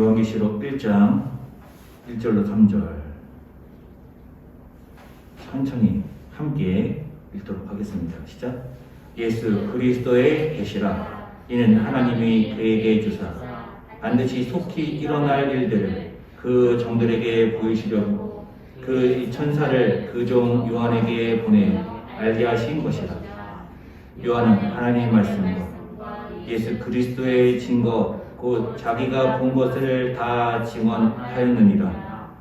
요한계시록 1장 1절로 3절 천천히 함께 읽도록 하겠습니다. 시작. 예수 그리스도의 계시라. 이는 하나님이 그에게 주사 반드시 속히 일어날 일들을 그 종들에게 보이시려고 그 천사를 그 종 요한에게 보내 알게 하신 것이라. 요한은 하나님의 말씀과 예수 그리스도의 증거 곧 자기가 본 것을 다 증언하였느니라.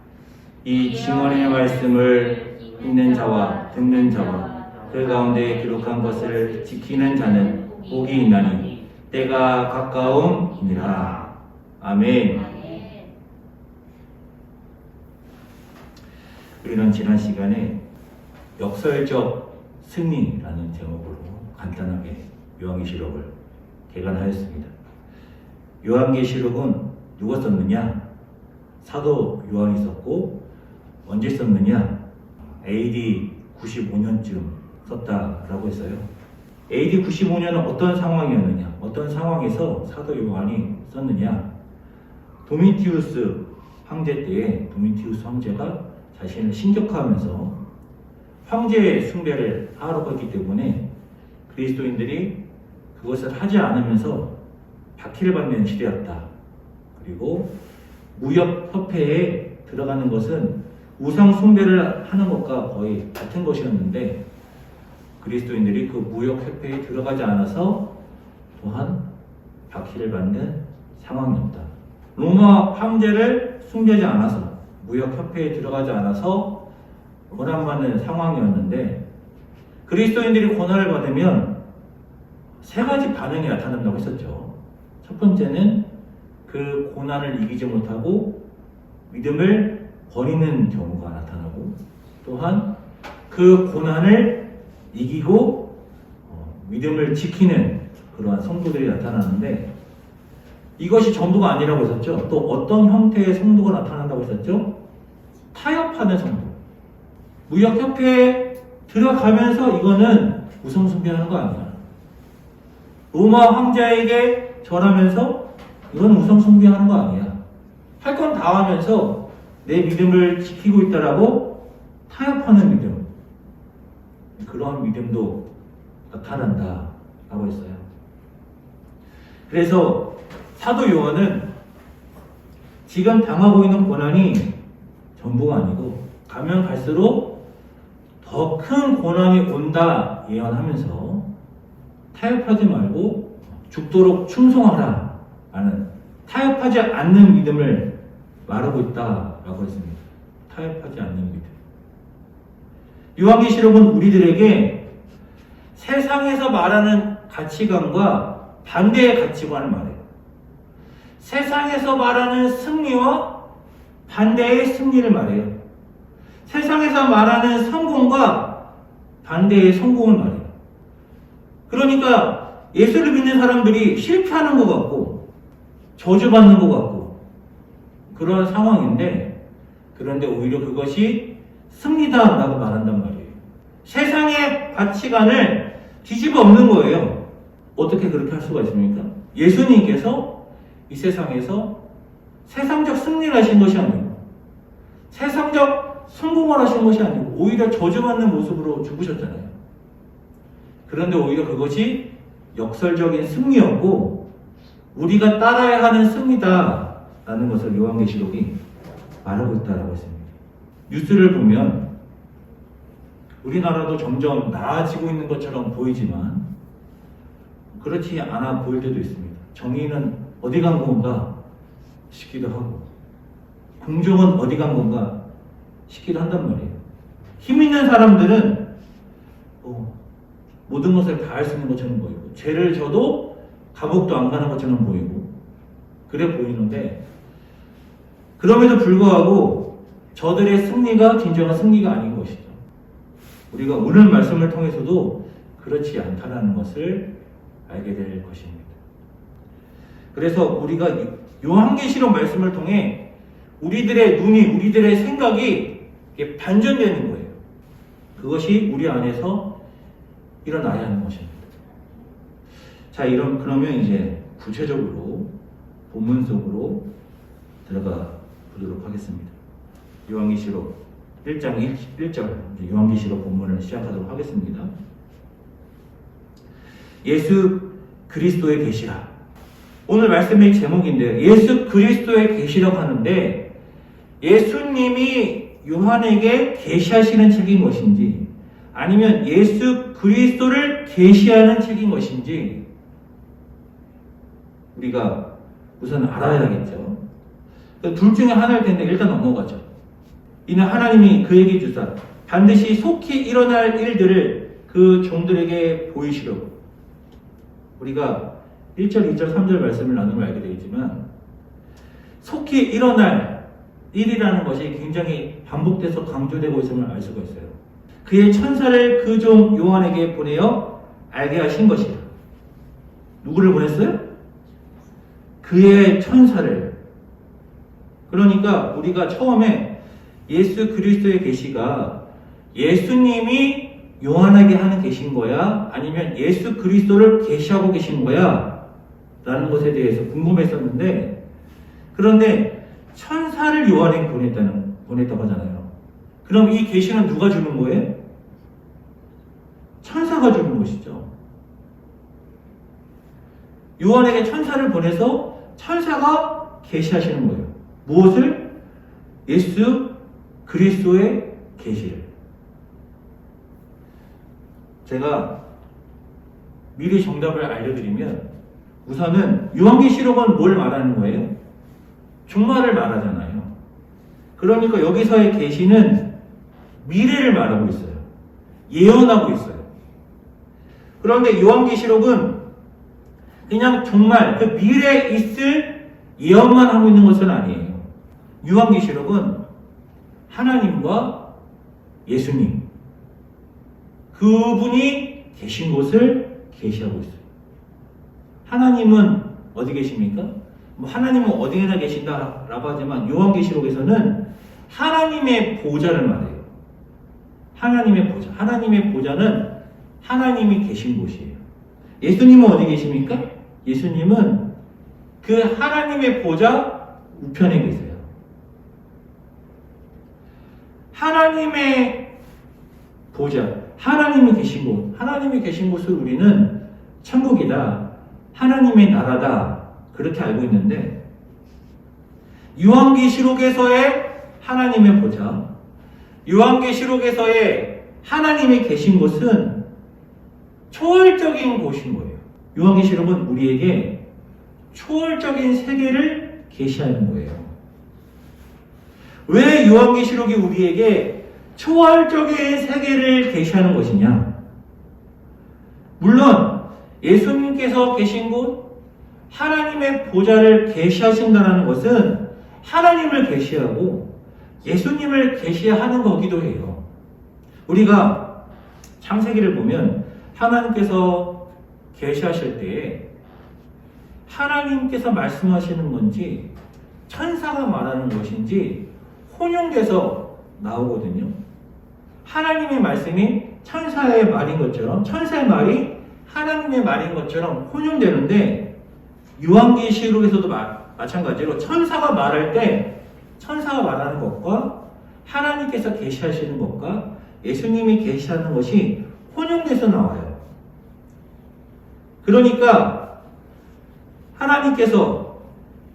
이 증언의 말씀을 읽는 자와 듣는 자와 그 가운데 기록한 것을 지키는 자는 복이 있나니 때가 가까움이니라. 아멘. 우리는 지난 시간에 역설적 승리라는 제목으로 간단하게 요한계시록을 개관하였습니다. 요한계시록은 누가 썼느냐? 사도 요한이 썼고 언제 썼느냐? AD 95년쯤 썼다라고 했어요. AD 95년은 어떤 상황이었느냐? 어떤 상황에서 사도 요한이 썼느냐? 도미티우스 황제 때에 도미티우스 황제가 자신을 신격화하면서 황제의 숭배를 하려고 했기 때문에 그리스도인들이 그것을 하지 않으면서 박해를 받는 시대였다. 그리고 무역협회에 들어가는 것은 우상 숭배를 하는 것과 거의 같은 것이었는데 그리스도인들이 그 무역협회에 들어가지 않아서 또한 박해를 받는 상황이었다. 로마 황제를 숭배하지 않아서 무역협회에 들어가지 않아서 고난받는 상황이었는데 그리스도인들이 고난을 받으면 세 가지 반응이 나타난다고 했었죠. 첫 번째는 그 고난을 이기지 못하고 믿음을 버리는 경우가 나타나고 또한 그 고난을 이기고 믿음을 지키는 그러한 성도들이 나타나는데 이것이 전부가 아니라고 했었죠. 또 어떤 형태의 성도가 나타난다고 했었죠? 타협하는 성도. 무역협회에 들어가면서 이거는 우상숭배하는 거 아니야. 로마 황제에게 절하면서 이건 우상숭배하는 거 아니야. 할 건 다 하면서 내 믿음을 지키고 있다라고 타협하는 믿음. 그러한 믿음도 나타난다라고 했어요. 그래서 사도 요한은 지금 당하고 있는 고난이 전부가 아니고 가면 갈수록 더 큰 고난이 온다 예언하면서 타협하지 말고 죽도록 충성하라 라는 타협하지 않는 믿음을 말하고 있다라고 했습니다. 타협하지 않는 믿음. 요한계시록은 우리들에게 세상에서 말하는 가치관과 반대의 가치관을 말해요. 세상에서 말하는 승리와 반대의 승리를 말해요. 세상에서 말하는 성공과 반대의 성공을 말해요. 그러니까 예수를 믿는 사람들이 실패하는 것 같고 저주받는 것 같고 그런 상황인데 그런데 오히려 그것이 승리다라고 말한단 말이에요. 세상의 가치관을 뒤집어 엎는 거예요. 어떻게 그렇게 할 수가 있습니까? 예수님께서 이 세상에서 세상적 승리를 하신 것이 아니고 세상적 성공을 하신 것이 아니고 오히려 저주받는 모습으로 죽으셨잖아요. 그런데 오히려 그것이 역설적인 승리였고 우리가 따라야 하는 승리다라는 것을 요한계시록이 말하고 있다라고 했습니다. 뉴스를 보면 우리나라도 점점 나아지고 있는 것처럼 보이지만 그렇지 않아 보일 때도 있습니다. 정의는 어디 간 건가 싶기도 하고 공정은 어디 간 건가 싶기도 한단 말이에요. 힘 있는 사람들은 모든 것을 다 할 수 있는 것처럼 보이고 죄를 져도 감옥도 안 가는 것처럼 보이고 그래 보이는데 그럼에도 불구하고 저들의 승리가 진정한 승리가 아닌 것이죠. 우리가 오늘 말씀을 통해서도 그렇지 않다는 것을 알게 될 것입니다. 그래서 우리가 요한계시록 말씀을 통해 우리들의 눈이 우리들의 생각이 반전되는 거예요. 그것이 우리 안에서 일어나야 하는 것입니다. 자, 그러면 이제 구체적으로 본문 속으로 들어가 보도록 하겠습니다. 요한계시록 1장 1절 요한계시록 본문을 시작하도록 하겠습니다. 예수 그리스도의 계시라. 오늘 말씀의 제목인데요. 예수 그리스도의 계시라고 하는데 예수님이 요한에게 계시하시는 책인 것인지 아니면 예수 그리스도를 계시하는 책인 것인지 우리가 우선 알아야겠죠. 둘 중에 하나일 텐데 일단 넘어가죠. 이는 하나님이 그에게 주사 반드시 속히 일어날 일들을 그 종들에게 보이시려고. 우리가 1절, 2절, 3절 말씀을 나누면 알게 되겠지만 속히 일어날 일이라는 것이 굉장히 반복돼서 강조되고 있음을 알 수가 있어요. 그의 천사를 그 종 요한에게 보내어 알게 하신 것이라. 누구를 보냈어요? 그의 천사를. 그러니까 우리가 처음에 예수 그리스도의 계시가 예수님이 요한에게 하는 계신 거야? 아니면 예수 그리스도를 계시하고 계신 거야? 라는 것에 대해서 궁금했었는데 그런데 천사를 요한에게 보냈다고 하잖아요. 그럼 이 계시는 누가 주는 거예요? 천사가 주는 것이죠. 요한에게 천사를 보내서 천사가 계시하시는 거예요. 무엇을? 예수 그리스도의 계시를. 제가 미리 정답을 알려드리면 우선은 요한계시록은 뭘 말하는 거예요? 종말을 말하잖아요. 그러니까 여기서의 계시는 미래를 말하고 있어요. 예언하고 있어요. 그런데 요한계시록은 그냥 종말, 그 미래에 있을 예언만 하고 있는 것은 아니에요. 요한계시록은 하나님과 예수님, 그분이 계신 곳을 계시하고 있어요. 하나님은 어디 계십니까? 하나님은 어디에나 계신다라고 하지만 요한계시록에서는 하나님의 보좌를 말해요. 하나님의 보좌. 하나님의 보좌는 하나님이 계신 곳이에요. 예수님은 어디 계십니까? 예수님은 그 하나님의 보좌 우편에 계세요. 하나님의 보좌, 하나님이 계신 곳, 하나님이 계신 곳을 우리는 천국이다, 하나님의 나라다 그렇게 알고 있는데 요한계시록에서의 하나님의 보좌, 요한계시록에서의 하나님이 계신 곳은 초월적인 곳인 거예요. 요한계시록은 우리에게 초월적인 세계를 계시하는 거예요. 왜 요한계시록이 우리에게 초월적인 세계를 계시하는 것이냐? 물론 예수님께서 계신 곳, 하나님의 보좌를 계시하신다는 것은 하나님을 계시하고 예수님을 계시하는 거기도 해요. 우리가 창세기를 보면 하나님께서 계시하실 때에 하나님께서 말씀하시는 건지 천사가 말하는 것인지 혼용돼서 나오거든요. 하나님의 말씀이 천사의 말인 것처럼, 천사의 말이 하나님의 말인 것처럼 혼용되는데 요한계시록에서도 마찬가지로 천사가 말할 때 천사가 말하는 것과 하나님께서 계시하시는 것과 예수님이 계시하는 것이 혼용돼서 나와요. 그러니까 하나님께서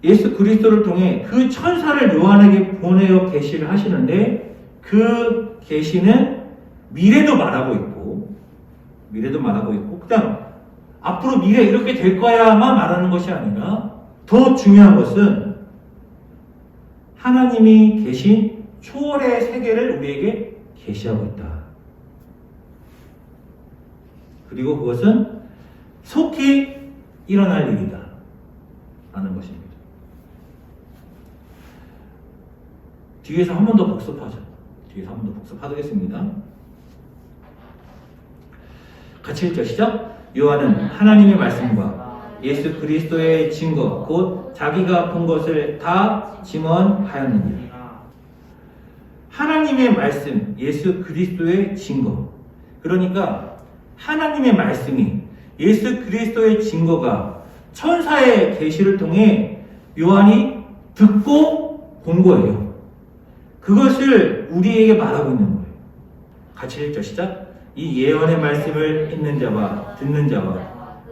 예수 그리스도를 통해 그 천사를 요한에게 보내어 계시를 하시는데 그 계시는 미래도 말하고 있고 그다음 앞으로 미래 이렇게 될 거야만 말하는 것이 아니라 더 중요한 것은 하나님이 계신 초월의 세계를 우리에게 계시하고 있다. 그리고 그것은 속히 일어날 일이다 라는 것입니다. 뒤에서 한 번 더 복습하죠. 뒤에서 한 번 더 복습하겠습니다. 같이 읽죠. 시작. 요한은 하나님의 말씀과 예수 그리스도의 증거 곧 자기가 본 것을 다 증언하였느니라. 하나님의 말씀, 예수 그리스도의 증거. 그러니까 하나님의 말씀이 예수 그리스도의 증거가 천사의 계시를 통해 요한이 듣고 본 거예요. 그것을 우리에게 말하고 있는 거예요. 같이 읽죠. 시작. 이 예언의 말씀을 읽는 자와 듣는 자와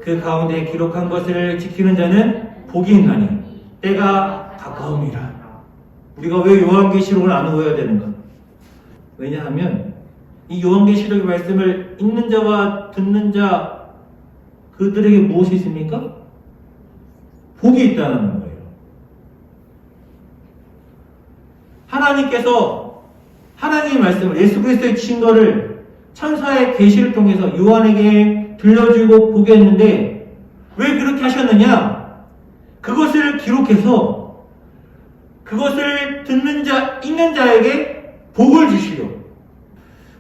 그 가운데 기록한 것을 지키는 자는 복이 있나니 때가 가까움이라. 우리가 왜 요한계시록을 안 외워야 되는가? 왜냐하면 이 요한계시록의 말씀을 읽는 자와 듣는 자 그들에게 무엇이 있습니까? 복이 있다는 거예요. 하나님께서 하나님의 말씀을 예수 그리스도의 증거를 천사의 계시를 통해서 요한에게 들려주고 보게 했는데 왜 그렇게 하셨느냐? 그것을 기록해서 그것을 듣는 자, 읽는 자에게 복을 주시려.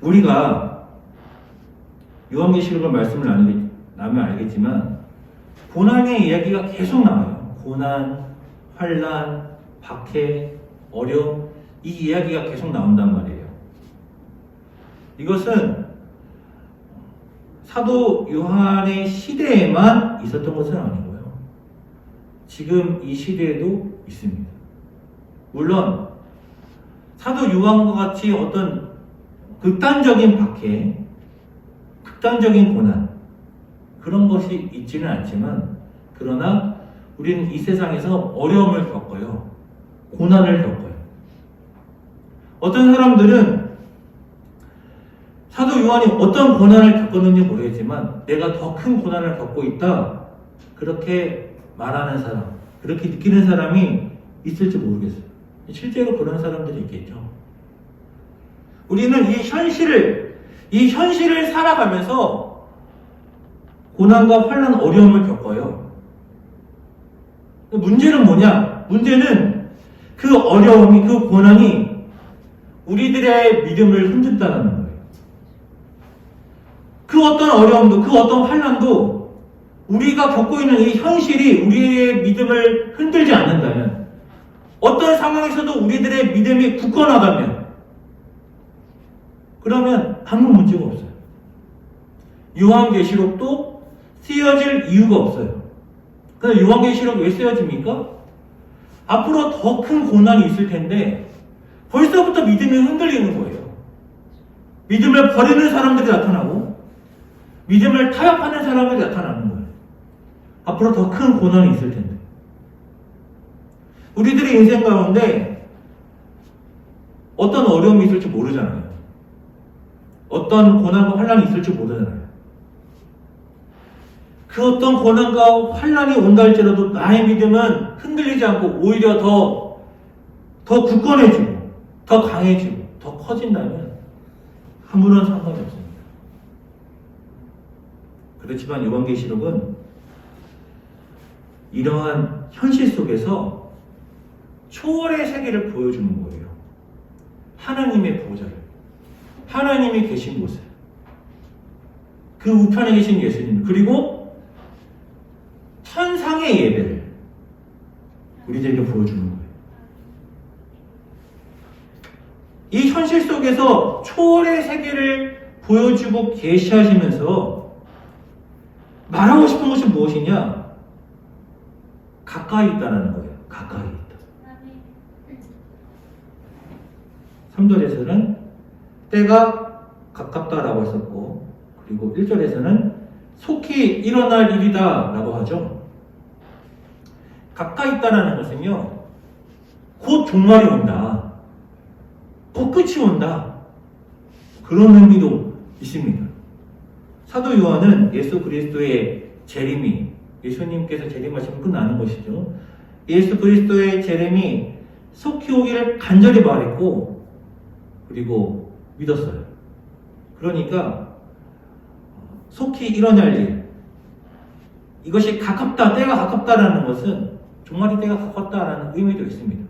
우리가 요한계시록을 말씀을 나누면 알겠지만 고난의 이야기가 계속 나와요. 고난, 환난, 박해, 어려움 이 이야기가 계속 나온단 말이에요. 이것은 사도 요한의 시대에만 있었던 것은 아니고요. 지금 이 시대에도 있습니다. 물론 사도 요한과 같이 어떤 극단적인 박해, 극단적인 고난 그런 것이 있지는 않지만 그러나 우리는 이 세상에서 어려움을 겪어요. 고난을 겪어요. 어떤 사람들은 사도 요한이 어떤 고난을 겪었는지 모르겠지만 내가 더 큰 고난을 겪고 있다 그렇게 말하는 사람, 그렇게 느끼는 사람이 있을지 모르겠어요. 실제로 그런 사람들이 있겠죠. 우리는 이 현실을 살아가면서 고난과 환난, 어려움을 겪어요. 문제는 뭐냐? 문제는 그 어려움이, 그 고난이 우리들의 믿음을 흔든다는 거예요. 그 어떤 어려움도, 그 어떤 환난도 우리가 겪고 있는 이 현실이 우리의 믿음을 흔들지 않는다면, 어떤 상황에서도 우리들의 믿음이 굳건하다면, 그러면 아무 문제가 없어요. 요한계시록도 쓰여질 이유가 없어요. 그래서 요한계시록 왜 쓰여집니까? 앞으로 더 큰 고난이 있을 텐데 벌써부터 믿음이 흔들리는 거예요. 믿음을 버리는 사람들이 나타나고 믿음을 타협하는 사람들이 나타나는 거예요. 앞으로 더 큰 고난이 있을 텐데. 우리들의 인생 가운데 어떤 어려움이 있을지 모르잖아요. 어떤 고난과 환난이 있을지 모르잖아요. 그 어떤 고난과 환난이 온다 할지라도 나의 믿음은 흔들리지 않고 오히려 더 굳건해지고 더 강해지고 더 커진다면 아무런 상관이 없습니다. 그렇지만 요한계시록은 이러한 현실 속에서 초월의 세계를 보여주는 거예요. 하나님의 보좌를, 하나님이 계신 곳을, 그 우편에 계신 예수님, 그리고 천상의 예배를 우리들에게 보여주는 거예요. 이 현실 속에서 초월의 세계를 보여주고 계시하시면서 말하고 싶은 것이 무엇이냐? 가까이 있다는 거예요. 가까이 있다. 3절에서는 때가 가깝다라고 했었고, 그리고 1절에서는 속히 일어날 일이다 라고 하죠. 가까이 있다는 것은요, 곧 종말이 온다, 곧 끝이 온다, 그런 의미도 있습니다. 사도 요한은 예수 그리스도의 재림이, 예수님께서 재림하시면 끝나는 것이죠. 예수 그리스도의 재림이 속히 오기를 간절히 말했고 그리고 믿었어요. 그러니까 속히 일어날 일, 이것이 가깝다, 때가 가깝다라는 것은 종말이 때가 가깝다라는 의미도 있습니다.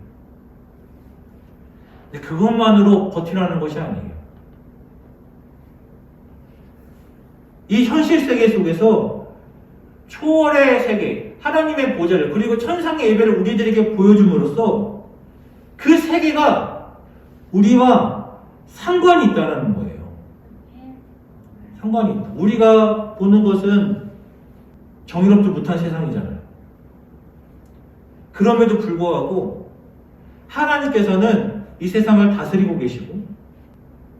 근데 그것만으로 버티라는 것이 아니에요. 이 현실 세계 속에서 초월의 세계, 하나님의 보좌를, 그리고 천상의 예배를 우리들에게 보여줌으로써 그 세계가 우리와 상관이 있다는 거예요. 상관이 있다. 우리가 보는 것은 정의롭지 못한 세상이잖아요. 그럼에도 불구하고 하나님께서는 이 세상을 다스리고 계시고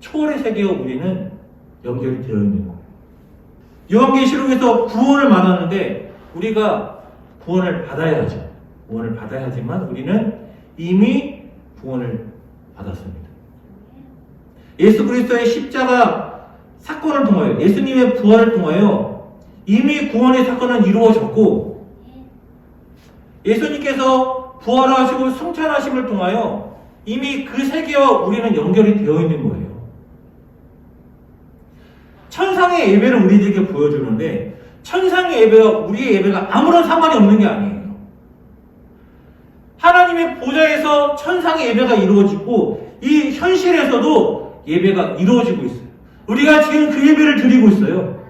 초월의 세계와 우리는 연결이 되어 있는 거예요. 요한계시록에서 구원을 말하는데 우리가 구원을 받아야 하죠. 구원을 받아야 하지만 우리는 이미 구원을 받았습니다. 예수 그리스도의 십자가 사건을 통하여, 예수님의 부활을 통하여 이미 구원의 사건은 이루어졌고, 예수님께서 부활하시고 승천하심을 통하여 이미 그 세계와 우리는 연결이 되어 있는 거예요. 천상의 예배를 우리들에게 보여주는데 천상의 예배와 우리의 예배가 아무런 상관이 없는 게 아니에요. 하나님의 보좌에서 천상의 예배가 이루어지고 이 현실에서도 예배가 이루어지고 있어요. 우리가 지금 그 예배를 드리고 있어요.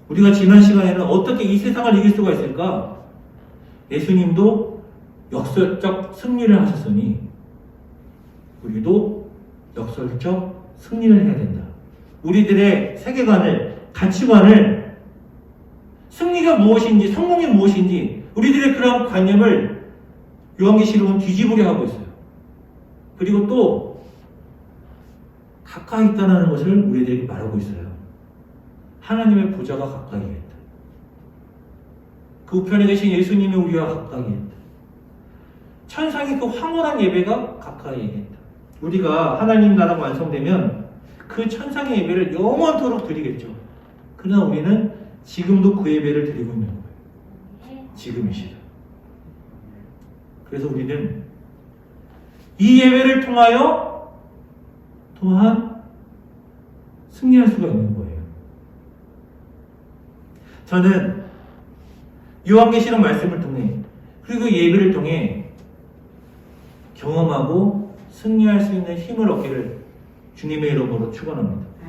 우리가 지난 시간에는 어떻게 이 세상을 이길 수가 있을까? 예수님도 역설적 승리를 하셨으니 우리도 역설적 승리를 해야 된다. 우리들의 세계관을, 가치관을, 승리가 무엇인지, 성공이 무엇인지 우리들의 그런 관념을 요한계시록은 뒤집으려 하고 있어요. 그리고 또 가까이 있다는 것을 우리들에게 말하고 있어요. 하나님의 보좌가 가까이 있다. 그 우편에 계신 예수님이 우리와 가까이 있다. 천상의 그 황홀한 예배가 가까이 있다. 우리가 하나님 나라가 완성되면 그 천상의 예배를 영원토록 드리겠죠. 그러나 우리는 지금도 그 예배를 드리고 있는 거예요. 지금 이 시간. 그래서 우리는 이 예배를 통하여 또한 승리할 수가 있는 거예요. 저는 요한계시록 말씀을 통해 그리고 예배를 통해 경험하고 승리할 수 있는 힘을 얻기를 주님의 이름으로 축원합니다.